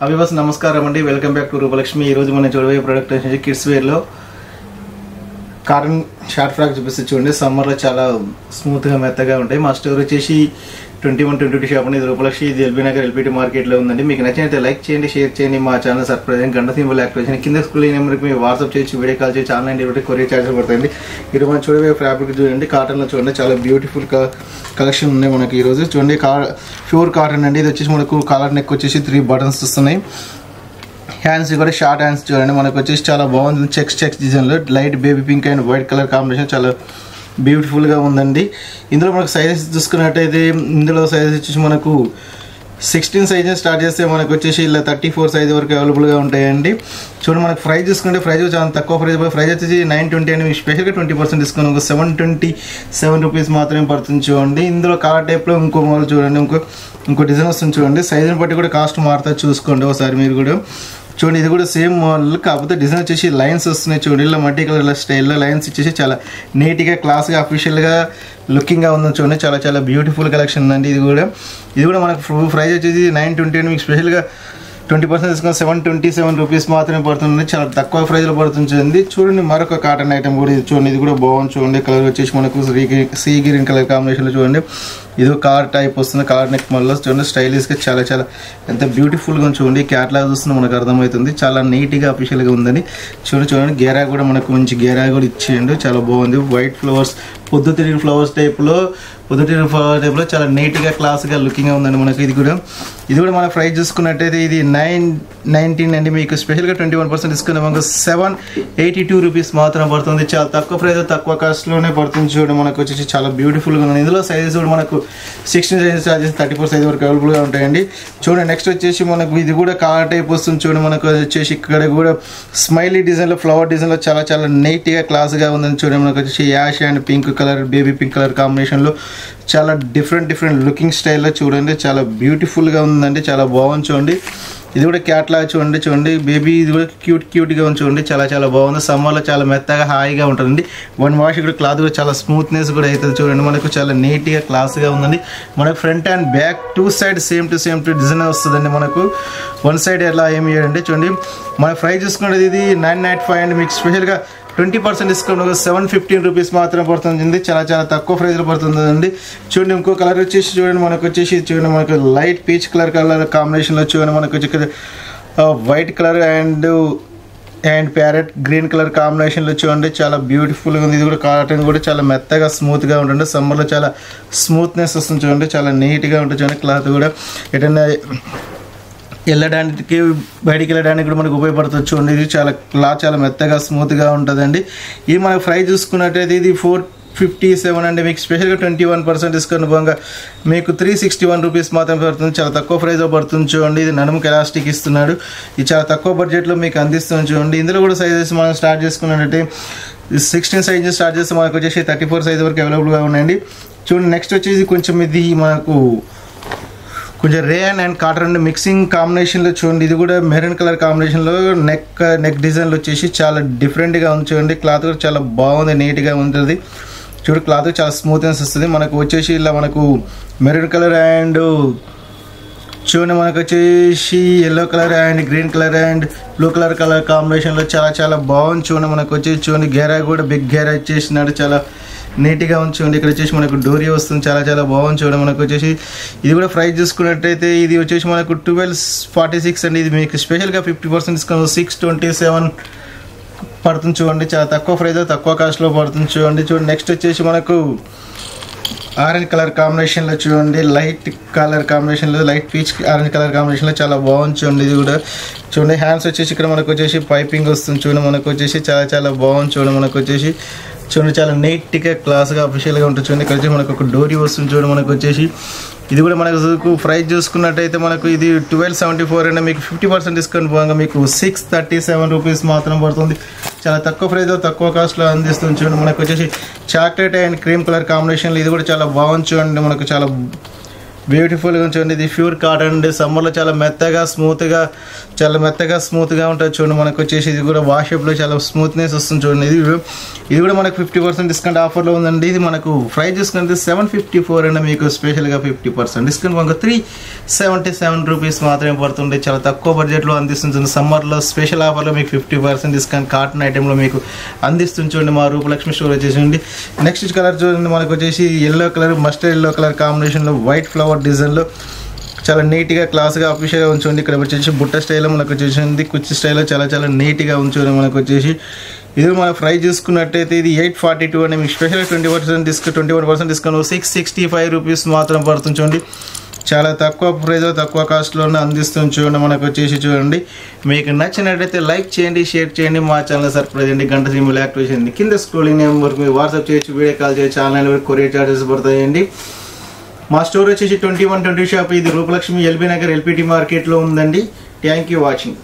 అభివాస్ నమస్కారం అండి. Welcome back to Rupalakshmi. ఈరోజు మనం చూడబోయే ప్రోడక్ట్ వచ్చేసి కిడ్స్ వేర్లో కాటన్ షార్ట్ ఫ్రాక్ చూపిస్తే చూడండి. సమ్మర్లో చాలా స్మూత్గా మెత్తగా ఉంటాయి. మా స్టోర్ వచ్చేసి 2122 షాప్ అండి. ఇది రూపలక్ష్మి. ఇది ఎల్బీ నగర్ ఎల్బీటీ మార్కెట్లో ఉందండి. మీకు నచ్చినట్లయితే లైక్ చేయండి, షేర్ చేయండి. మా ఛానల్ సబ్స్క్రైబ్ గంట సింబల్ యాక్టివేషన్ కింద స్కూల్ నెంబర్కి మీరు వాట్సాప్ చేయొచ్చు, వీడియో కాల్ చేయొచ్చు, ఆన్లైన్ డెలివరీ కొరియర్ చార్జెస్ పడుతుంది. ఈరోజు మనం చూడబోయే ఫ్యాబ్రిక్ చూడండి. కాటన్లో చూడండి చాలా బ్యూటిఫుల్ కలెక్షన్ ఉన్నాయి మనకి ఈరోజు. చూడండి ప్యూర్ కాటన్ అండి. ఇది వచ్చేసి మనకు కాలర్ నెక్ వచ్చేసి 3 బటన్స్ వస్తున్నాయి. హ్యాండ్స్ కూడా షార్ట్ హ్యాండ్స్ చూడండి. మనకు వచ్చేసి చాలా బాగుంది. చెక్స్ డిజైన్లో light baby pink and white colour combination చాలా బ్యూటిఫుల్గా ఉందండి. ఇందులో మనకు సైజెస్ చూసుకున్నట్టయితే ఇందులో సైజెస్ వచ్చేసి మనకు 16 సైజ్ స్టార్ట్ చేస్తే మనకు వచ్చేసి ఇలా 34 సైజ్ వరకు అవైలబుల్గా ఉంటాయండి. చూడండి మనకు ప్రైస్ చూసుకుంటే ప్రైస్ చాలా తక్కువ ప్రైస్ వచ్చేసి 920 అని స్పెషల్గా 20% డిస్కౌంట్ ఒక 727 రూపీస్ మాత్రమే పడుతుంది. చూడండి ఇందులో కలర్ టైప్లో ఇంకో మోడల్ చూడండి, ఇంకో డిజైన్ వస్తుంది చూడండి. సైజుని బట్టి కూడా కాస్ట్ మారుతుంది, చూసుకోండి ఒకసారి మీరు కూడా. చూడండి ఇది కూడా సేమ్ మోడల్, కాకపోతే డిజైన్ వచ్చేసి లైన్స్ వస్తున్నాయి చూడండి. ఇలా మల్టీ కలర్ స్టైల్లో లైన్స్ ఇచ్చేసి చాలా నీట్గా క్లాస్గా అఫీషియల్గా లుకింగ్గా ఉందని చూడండి. చాలా చాలా బ్యూటిఫుల్ కలెక్షన్ ఉందండి. ఇది కూడా మనకు ప్రైస్ వచ్చేసి 920 అని మీకు స్పెషల్గా 20% డిస్కౌంట్ 727 రూపీస్ మాత్రమే పడుతుంది. చాలా తక్కువ ప్రైజ్లో పడుతుంది. చూడండి మరొక కాటన్ ఐటమ్ కూడా ఇది చూడండి. ఇది కూడా బాగుంది చూడండి. కలర్ వచ్చేసి మనకు సీ గ్రీన్ కలర్ కాంబినేషన్లో చూడండి. ఇది కార్ టైప్ వస్తుంది. కార్ నెక్ మళ్ళీ చూడండి స్టైలిష్గా చాలా చాలా ఎంత బ్యూటిఫుల్గా ఉంది చూడండి. క్యాట్లాగ్ చూస్తున్నా మనకు అర్థమవుతుంది. చాలా నీట్గా అఫీషియల్గా ఉందని చూడండి. గేరా కూడా మనకు మంచి గేరా కూడా ఇచ్చేయండి. చాలా బాగుంది. వైట్ ఫ్లవర్స్ పొద్దుతిరిగిన ఫ్లవర్స్ టైప్లో చాలా నీట్గా క్లాస్గా లుకింగ్గా ఉందండి మనకి. ఇది కూడా మన ప్రైస్ చూసుకున్నట్టయితే ఇది 919 అండి. మీకు స్పెషల్గా 21% డిస్కౌంట్ మనకు 782 రూపీస్ మాత్రం పడుతుంది. చాలా తక్కువ ప్రైస్ తక్కువ కాస్ట్లోనే పడుతుంది. చూడండి మనకు వచ్చేసి చాలా బ్యూటిఫుల్గా ఉంది. ఇందులో సైజెస్ కూడా మనకు 16 సైజెస్ చార్జెస్ 34 సైజ్ వరకు అవైలబుల్గా ఉంటాయండి. చూడండి నెక్స్ట్ వచ్చేసి మనకు ఇది కూడా కార్ టైప్ వస్తుంది చూడండి. మనకు వచ్చేసి ఇక్కడ కూడా స్మైలీ డిజైన్లో ఫ్లవర్ డిజైన్లో చాలా చాలా నీట్గా క్లాస్గా ఉందని చూడండి. మనకు వచ్చేసి ash and pink colour baby pink colour కాంబినేషన్లో చాలా డిఫరెంట్ లుకింగ్ స్టైల్లో చూడండి. చాలా బ్యూటిఫుల్గా ఉందండి. చాలా బాగుంది చూడండి. ఇది కూడా క్యాట్లాగ్ చూడండి బేబీ. ఇది కూడా క్యూట్గా ఉంది చూడండి. చాలా చాలా బాగుంది. సమ్మర్లో చాలా మెత్తగా హాయిగా ఉంటుందండి. వన్ వాష్ కూడా క్లాత్ కూడా చాలా స్మూత్నెస్ కూడా అవుతుంది చూడండి. మనకు చాలా నీట్గా క్లాస్గా ఉందండి. మనకు front and back 2 side same to design వస్తుందండి. మనకు 1 సైడ్ ఎలా ఏమి చేయండి చూడండి. మన ప్రైస్ చూసుకునేది ఇది 995 అండి. మీకు స్పెషల్గా 20% డిస్కౌంట్ 715 రూపీస్ మాత్రం పడుతుంది. చాలా చాలా తక్కువ ప్రైస్లో పడుతుందండి. చూడండి ఇంకో కలర్ వచ్చేసి చూడండి. మనకు లైట్ పీచ్ కలర్ కాంబినేషన్లో చూడండి. మనకు వచ్చి white colour and parrot green colour కాంబినేషన్లో చూడండి. చాలా బ్యూటిఫుల్గా ఉంది. ఇది కూడా కాటన్ కూడా చాలా మెత్తగా స్మూత్గా ఉంటుంది. సమ్మర్లో చాలా స్మూత్నెస్ వస్తుంది చూడండి. చాలా నీట్గా ఉంటుంది చూడండి. క్లాత్ కూడా ఎటన్నా వెళ్ళడానికి బయటికి వెళ్ళడానికి కూడా మనకు ఉపయోగపడుతుంది చూడండి. ఇది చాలా క్లాత్ చాలా మెత్తగా స్మూత్గా ఉంటుందండి. ఇది మనకు ప్రైస్ చూసుకున్నట్టయితే ఇది 457 అండి. మీకు స్పెషల్గా 21% డిస్కౌంట్ పోగా మీకు 361 రూపీస్ మాత్రం పడుతుంది. చాలా తక్కువ ప్రైస్లో పడుతుంది చూడండి. ఇది నడుముకి ఎలాస్టిక్ ఇస్తున్నాడు. ఇది చాలా తక్కువ బడ్జెట్లో మీకు అందిస్తుంది చూడండి. ఇందులో కూడా సైజెస్ మనం స్టార్ట్ చేసుకున్నట్టయితే 16 సైజ్ స్టార్ట్ చేస్తే మనకు వచ్చేసి 34 సైజ్ వరకు అవైలబుల్గా ఉన్నాయండి. చూడండి నెక్స్ట్ వచ్చేసి ఇది మనకు కొంచెం రేయన్ అండ్ కాటన్ మిక్సింగ్ కాంబినేషన్లో చూడండి. ఇది కూడా మెరూన్ కలర్ కాంబినేషన్లో నెక్ డిజైన్లో వచ్చేసి చాలా డిఫరెంట్గా ఉంది చూడండి. క్లాత్ కూడా చాలా బాగుంది, నీట్గా ఉంటుంది చూడు. క్లాత్ చాలా స్మూత్నెస్ వస్తుంది. మనకు వచ్చేసి ఇలా మనకు మెరూన్ కలర్ అండ్ చూడండి మనకు వచ్చేసి yellow colour and green colour and blue colour కాంబినేషన్లో చాలా చాలా బాగుంది చూడండి. మనకు వచ్చేసి చూడండి గేరా కూడా బిగ్ గేరా ఇచ్చేసినాడు. చాలా నీట్గా ఉంచండి. ఇక్కడ వచ్చేసి మనకు డోరీ వస్తుంది. చాలా చాలా బాగుంది చూడండి. మనకు వచ్చేసి ఇది కూడా ప్రైస్ చూసుకున్నట్టయితే ఇది వచ్చేసి మనకు 1246 అండి. ఇది మీకు స్పెషల్గా 50% డిస్కౌంట్ 627 పడుతుంది చూడండి. చాలా తక్కువ ప్రైస్ తక్కువ కాస్ట్లో పడుతుంది చూడండి. నెక్స్ట్ వచ్చేసి మనకు ఆరెంజ్ కలర్ కాంబినేషన్లో చూడండి. లైట్ కలర్ కాంబినేషన్లో లైట్ పీచ్ ఆరెంజ్ కలర్ కాంబినేషన్లో చాలా బాగుంది చూడండి. ఇది కూడా చూడండి. హ్యాండ్స్ వచ్చేసి ఇక్కడ మనకు వచ్చేసి పైపింగ్ వస్తుంది చూడండి. మనకు వచ్చేసి చాలా చాలా బాగుంది చూడండి. మనకు వచ్చేసి చూడండి చాలా నీట్గా క్లాస్గా అఫీషియల్గా ఉంటుంది చూడండి. ఇక్కడ వచ్చి మనకు ఒక డోరీ వస్తుంది చూడండి. మనకు వచ్చేసి ఇది కూడా మనకు ప్రైస్ చూసుకున్నట్టయితే మనకు ఇది 1274 అండి. మీకు 50% డిస్కౌంట్ పోగా మీకు 637 రూపీస్ మాత్రం పడుతుంది. చాలా తక్కువ ప్రైస్లో తక్కువ కాస్ట్లో అందిస్తుంది చూడండి. మనకు వచ్చేసి చాక్లెట్ అండ్ క్రీమ్ కలర్ కాంబినేషన్లో ఇది కూడా చాలా బాగుంది చూడండి. మనకు చాలా బ్యూటిఫుల్గా చూడండి. ఇది ప్యూర్ కాటన్ అండి. సమ్మర్లో చాలా మెత్తగా స్మూత్గా ఉంటుంది చూడండి. మనకు వచ్చేసి ఇది కూడా వాషప్లో చాలా స్మూత్నెస్ వస్తుంది చూడండి. ఇది కూడా మనకు 50% డిస్కౌంట్ ఆఫర్లో ఉందండి. ఇది మనకు ప్రైస్ చూసుకుంటే 754 అండి. మీకు స్పెషల్గా 50% డిస్కౌంట్ మనకు 377 రూపీస్ మాత్రమే పడుతుంది. చాలా తక్కువ బడ్జెట్లో అందిస్తుంది. సమ్మర్లో స్పెషల్ ఆఫర్లో మీకు 50% డిస్కౌంట్ కాటన్ ఐటెంలో మీకు అందిస్తుంది చూడండి. మా రూపలక్ష్మి స్టోర్ వచ్చేసి నెక్స్ట్ కలర్ చూడండి. మనకు వచ్చేసి yellow colour, mustard yellow colour కాంబినేషన్లో వైట్ ఫ్లవర్ డిజైన్లో చాలా నీట్గా క్లాస్గా అఫీషియల్గా ఉంచండి. ఇక్కడ వచ్చేసి బుట్ట స్టైల్లో మనకు వచ్చేసింది, కుర్చీ స్టైల్లో చాలా నీట్గా ఉంచండి. మనకు వచ్చేసి ఇది మన ప్రైస్ చూసుకున్నట్టయితే ఇది 842 అండి. మీకు స్పెషల్ 21% డిస్కౌంట్ 665 రూపీస్ మాత్రం పడుతుంది చూడండి. చాలా తక్కువ ప్రైస్లో తక్కువ కాస్ట్లోనే అందిస్తుంది చూడండి. మనకు వచ్చేసి చూడండి, మీకు నచ్చినట్టయితే లైక్ చేయండి, షేర్ చేయండి, మా ఛానల్ సబ్స్క్రైబ్ చేయండి, గంట సింబల్ యాక్టివేట్ చేయండి. కింద స్క్రోలింగ్ నెంబర్కి మీరు వాట్సాప్ చేయొచ్చు, వీడియో కాల్ చేయొచ్చు, ఆన్లైన్ కొరియర్ చార్జెస్ పడతాయండి. మా స్టోర్ వచ్చేసి 2120 షాప్. ఇది రూపలక్ష్మి ఎల్బీ నగర్ ఎల్పిటి మార్కెట్లో ఉందండి. Thank you watching.